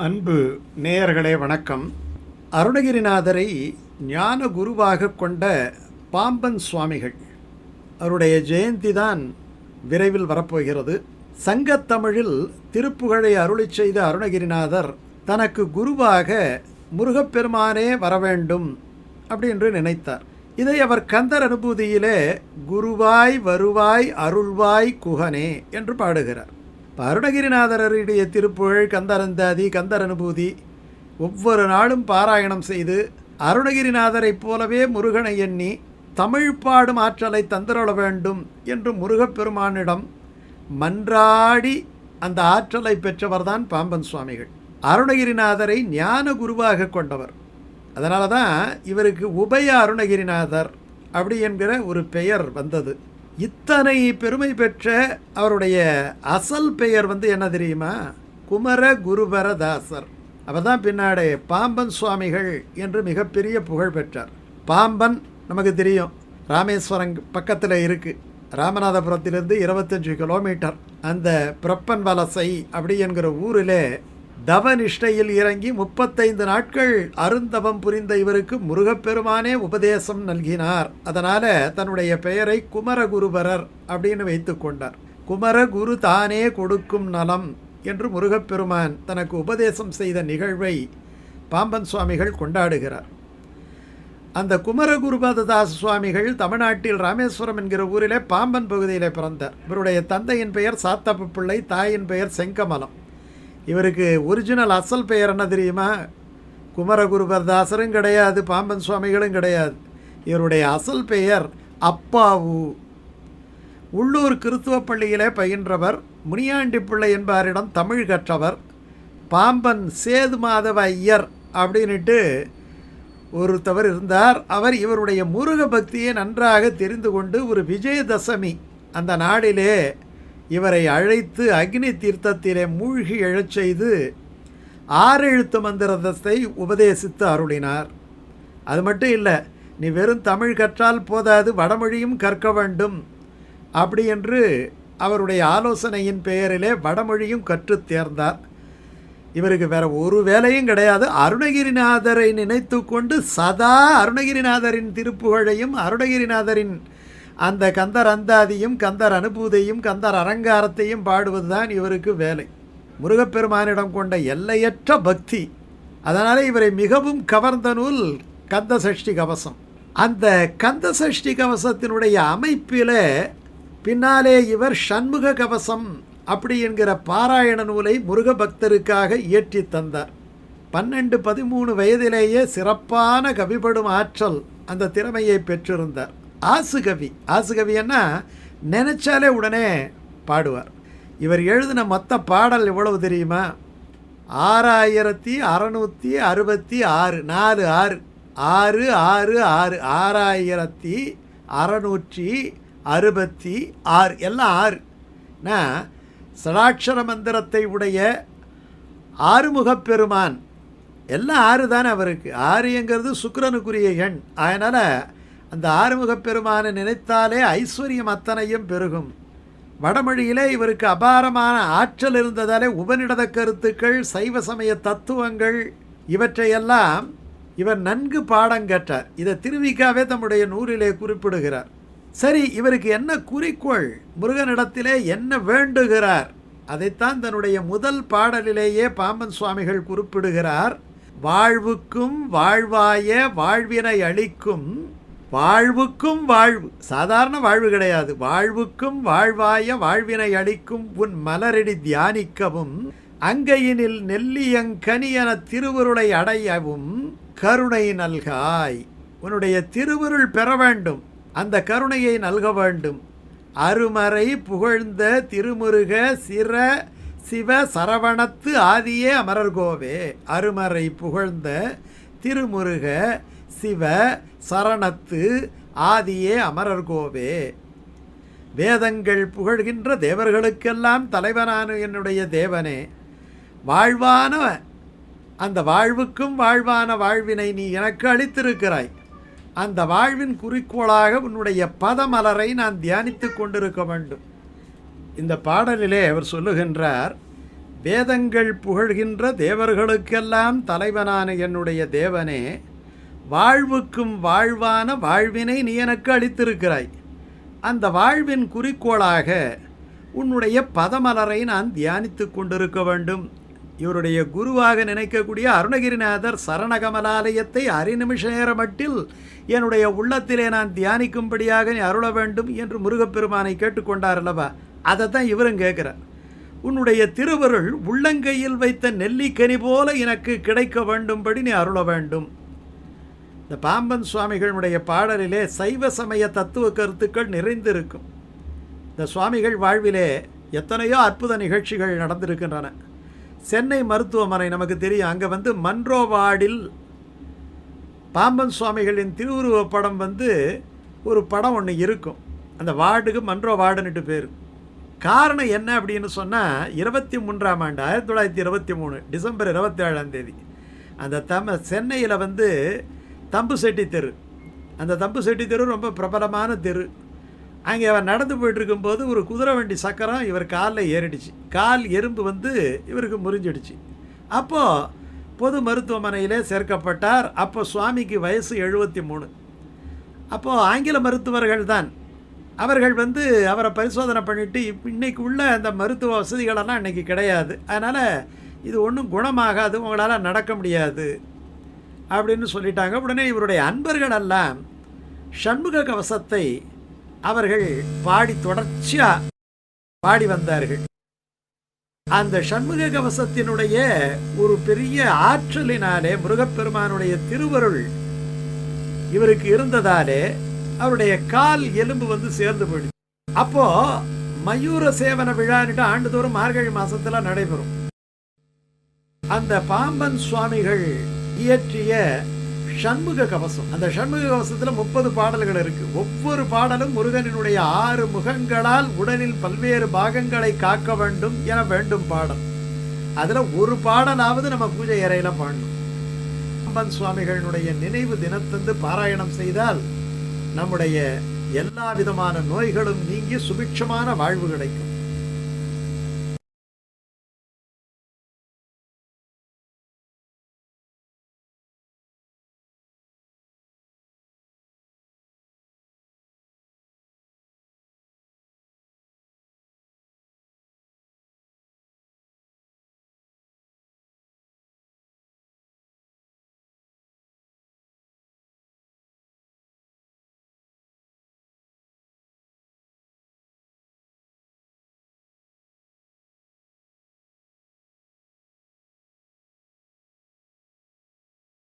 அன்பு நேயர்களே வணக்கம். அருணகிரிநாதரை ஞான குருவாக கொண்ட பாம்பன் சுவாமிகள் அவருடைய ஜெயந்தி தான் விரைவில் வரப்போகிறது. சங்கத்தமிழில் திருப்புகழை அருளிச் செய்த அருணகிரிநாதர் தனக்கு குருவாக முருகப்பெருமானே வரவேண்டும் அப்படின்னு நினைத்தார். இதை அவர் கந்தர் அனுபூதியிலே குருவாய் வருவாய் அருள்வாய் குகனே என்று பாடுகிறார். இப்போ அருணகிரிநாதருடைய திருப்புகழ், கந்தரந்தாதி, கந்தர் அனுபூதி ஒவ்வொரு நாளும் பாராயணம் செய்து அருணகிரிநாதரைப் போலவே முருகனை எண்ணி தமிழ் பாடும் ஆற்றலை தந்திரள வேண்டும் என்று முருகப்பெருமானிடம் மன்றாடி அந்த ஆற்றலை பெற்றவர்தான் பாம்பன் சுவாமிகள். அருணகிரிநாதரை ஞான குருவாக கொண்டவர். அதனால தான் இவருக்கு உபய அருணகிரிநாதர் அப்படி என்கிற ஒரு பெயர் வந்தது. இத்தனை பெருமை பெற்ற அவருடைய அசல் பெயர் என்ன தெரியுமா? குமர குருபரதாசர். அவர் தான் பின்னாடி பாம்பன் சுவாமிகள் என்று மிகப்பெரிய புகழ் பெற்றார். பாம்பன் நமக்கு தெரியும், ராமேஸ்வரம் பக்கத்தில் இருக்குது. ராமநாதபுரத்திலிருந்து 25 கிலோமீட்டர். அந்த பிரப்பன் வலசை அப்படி என்கிற ஊரிலே தவநிஷ்டையில் இறங்கி 35 நாட்கள் அருந்தவம் புரிந்த இவருக்கு முருகப்பெருமானே உபதேசம் நல்கினார். அதனால் தன்னுடைய பெயரை குமரகுருபரர் அப்படின்னு வைத்து கொண்டார். குமரகுரு தானே கொடுக்கும் நலம் என்று முருகப்பெருமான் தனக்கு உபதேசம் செய்த நிகழ்வை பாம்பன் சுவாமிகள் கொண்டாடுகிறார். அந்த குமரகுருபரதாச சுவாமிகள் தமிழ்நாட்டில் ராமேஸ்வரம் என்கிற ஊரிலே பாம்பன் பகுதியில் பிறந்தார். இவருடைய தந்தையின் பெயர் சாத்தப்ப பிள்ளை, தாயின் பெயர் செங்கமலம். இவருக்கு ஒரிஜினல் அசல் பெயர் என்ன தெரியுமா? குமரகுருபரதாசரும் கிடையாது, பாம்பன் சுவாமிகளும் கிடையாது. இவருடைய அசல் பெயர் அப்பாவு. உள்ளூர் கிறித்துவ பள்ளியிலே பயின்றவர். முனியாண்டி பிள்ளை என்பாரிடம் தமிழ் கற்றவர். பாம்பன் சேது மாதவ ஐயர் அப்படின்ட்டு ஒருத்தவர் இருந்தார். அவர் இவருடைய முருக பக்தியை நன்றாக தெரிந்து கொண்டு ஒரு விஜயதசமி அந்த நாடிலே இவரை அழைத்து அக்னி தீர்த்தத்திலே மூழ்கி எழச் செய்து 6 எழுத்து மந்திரத்தை உபதேசித்து அருளினார். அது மட்டும் இல்லை, நீ வெறும் தமிழ் கற்றால் போதாது, வடமொழியும் கற்க வேண்டும் அப்படி என்று அவருடைய ஆலோசனையின் பெயரிலே வடமொழியும் கற்றுத் தேர்ந்தார். இவருக்கு வேற ஒரு வேலையும் கிடையாது. அருணகிரிநாதரை நினைத்து கொண்டு சதா அருணகிரிநாதரின் திருப்புகழையும் அருணகிரிநாதரின் அந்த கந்தர் அந்தாதியும் கந்தர் அனுபூதியும் கந்தர் அலங்காரத்தையும் பாடுவதுதான் இவருக்கு வேலை. முருகப்பெருமானிடம் கொண்ட எல்லையற்ற பக்தி, அதனால் இவரை மிகவும் கவர்ந்த நூல் கந்த சஷ்டி கவசம். அந்த கந்த சஷ்டி கவசத்தினுடைய அமைப்பில் பின்னாலே இவர் சண்முக கவசம் அப்படி என்கிற பாராயண நூலை முருக பக்தருக்காக இயற்றி தந்தார். 12-13 வயதிலேயே சிறப்பான கவிப்படும் ஆற்றல், அந்த திறமையை பெற்றிருந்தார். ஆசுகவி, ஆசுகவின்னா நினைச்சாலே உடனே பாடுவார். இவர் எழுதின மொத்த பாடல் எவ்வளவு தெரியுமா? 6666 4 6 6 6 6 6666 எல்லாம் 6. நான் சடாட்சர மந்திரத்தை உடைய ஆறுமுகப் பெருமான் எல்லாம் 6 தானே அவருக்கு. 6ங்கிறது சுக்கிரனுக்குரிய எண். அதனால் அந்த ஆறுமுகப் பெருமானை நினைத்தாலே ஐஸ்வர்யம் அத்தனையும் பெருகும். வடமொழியிலே இவருக்கு அபாரமான ஆற்றல் இருந்ததாலே உபநிடத கருத்துக்கள், சைவ சமய தத்துவங்கள் இவற்றையெல்லாம் இவர் நன்கு பாடங்கற்றார். இதை திருவிக்காவே தம்முடைய நூலிலே குறிப்பிடுகிறார். சரி, இவருக்கு என்ன குறிக்கோள், முருகனிடத்திலே என்ன வேண்டுகிறார், அதைத்தான் தன்னுடைய முதல் பாடலிலேயே பாம்பன் சுவாமிகள் குறிப்பிடுகிறார். வாழ்வுக்கும் வாழ்வாய வாழ்வினை அளிக்கும், வாழ்வுக்கும் வாழ்வு, சாதாரண வாழ்வு கிடையாது, வாழ்வுக்கும் வாழ்வாய வாழ்வினை அளிக்கும் உன் மலரடி தியானிக்கவும், அங்கையினில் நெல்லியங்கனியன திருவருளை அடையவும் கருணை நல்காய். உன்னுடைய திருவருள் பெற வேண்டும், அந்த கருணையை நல்க வேண்டும். அருமறை புகழ்ந்த திருமுருக சிவ சரவணத்து ஆதியே அமரர்கோவே. அருமறை புகழ்ந்த திருமுருக சிவ சரணத்து ஆதியே அமரர்கோவே. வேதங்கள் புகழ்கின்ற தேவர்களுக்கெல்லாம் தலைவனான என்னுடைய தேவனே, வாழ்வான அந்த வாழ்வுக்கும் வாழ்வான வாழ்வினை நீ எனக்கு அளித்திருக்கிறாய். அந்த வாழ்வின் குறிக்கோளாக உன்னுடைய பதமலரை நான் தியானித்து கொண்டிருக்க வேண்டும். இந்த பாடலிலே அவர் சொல்லுகின்றார், வேதங்கள் புகழ்கின்ற தேவர்களுக்கெல்லாம் தலைவனான என்னுடைய தேவனே, வாழ்வுக்கும் வாழ்வான வாழ்வினை நீ எனக்கு அளித்திருக்கிறாய். அந்த வாழ்வின் குறிக்கோளாக உன்னுடைய பதமலரை நான் தியானித்து கொண்டிருக்க வேண்டும். இவருடைய குருவாக நினைக்கக்கூடிய அருணகிரிநாதர் சரணகமலாலயத்தை அரைநிமிஷ நேர மட்டில் என்னுடைய உள்ளத்திலே நான் தியானிக்கும்படியாக நீ அருள வேண்டும் என்று முருகப்பெருமானை கேட்டுக்கொண்டார் அல்லவா? அதை தான் இவரும் கேட்குறார். உன்னுடைய திருவருள் உள்ளங்கையில் வைத்த நெல்லிக்கனி போல எனக்கு கிடைக்க வேண்டும்படி நீ அருள வேண்டும். இந்த பாம்பன் சுவாமிகளுடைய பாடலிலே சைவ சமய தத்துவ கருத்துக்கள் நிறைந்திருக்கும். இந்த சுவாமிகள் வாழ்விலே எத்தனையோ அற்புத நிகழ்ச்சிகள் நடந்திருக்கின்றன. சென்னை மருத்துவமனை நமக்கு தெரியும். அங்கே மன்றோ வார்டில் பாம்பன் சுவாமிகளின் திருவுருவப் படம் ஒரு படம் ஒன்று இருக்கும். அந்த வார்டுக்கு மன்றோ வார்டுன்னுட்டு பேர். காரணம் என்ன அப்படின்னு சொன்னால், 23ஆம் ஆண்டு 1923 டிசம்பர் 27ஆம் தேதி அந்த சென்னையில் தம்பு செட்டி தெரு. அந்த தம்பு செட்டி தெரு ரொம்ப பிரபலமான தெரு. அங்கே அவர் நடந்து போயிட்டுருக்கும்போது ஒரு குதிரை வண்டி சக்கரம் இவர் காலில் ஏறிடுச்சு. கால் எறும்பு இவருக்கு முறிஞ்சிடுச்சு. அப்போது பொது மருத்துவமனையிலே சேர்க்கப்பட்டார். அப்போ சுவாமிக்கு வயசு 73. அப்போது ஆங்கில மருத்துவர்கள் தான் அவர்கள் அவரை பரிசோதனை பண்ணிவிட்டு, இன்றைக்கி உள்ள அந்த மருத்துவ வசதிகளெல்லாம் இன்றைக்கி கிடையாது, அதனால் இது ஒன்றும் குணமாகாது, உங்களால் நடக்க முடியாது அப்படின்னு சொல்லிட்டாங்க. உடனே இவருடைய அன்பர்களெல்லாம் சண்முக கவசத்தை அவர்கள் தொடர்ச்சியாக பாடி வந்தார்கள். அந்த சண்முக கவசத்தினுடைய ஒரு பெரிய ஆற்றலினாலே, முருகப்பெருமானுடைய திருவருள் இவருக்கு இருந்ததாலே அவருடைய கால் எலும்பு சேர்ந்து போயிடுச்சு. அப்போ மயூர சேவன விழான்ட்டு ஆண்டுதோறும் மார்கழி மாசத்துல நடைபெறும். அந்த பாம்பன் சுவாமிகள் இயற்றிய சண்முக கவசம், அந்த சண்முக கவசத்தில் 30 பாடல்கள் இருக்கு. ஒவ்வொரு பாடலும் முருகனினுடைய 6 முகங்களால் உடலில் பல்வேறு பாகங்களை காக்க வேண்டும் என வேண்டும் பாடல். அதில் ஒரு பாடலாவது நம்ம பூஜை அறையில் பாடணும். பாம்பன் சுவாமிகளுடைய நினைவு தினத்தந்து பாராயணம் செய்தால் நம்முடைய எல்லா விதமான நோய்களும் நீங்கி சுபிட்சமான வாழ்வு கிடைக்கும்.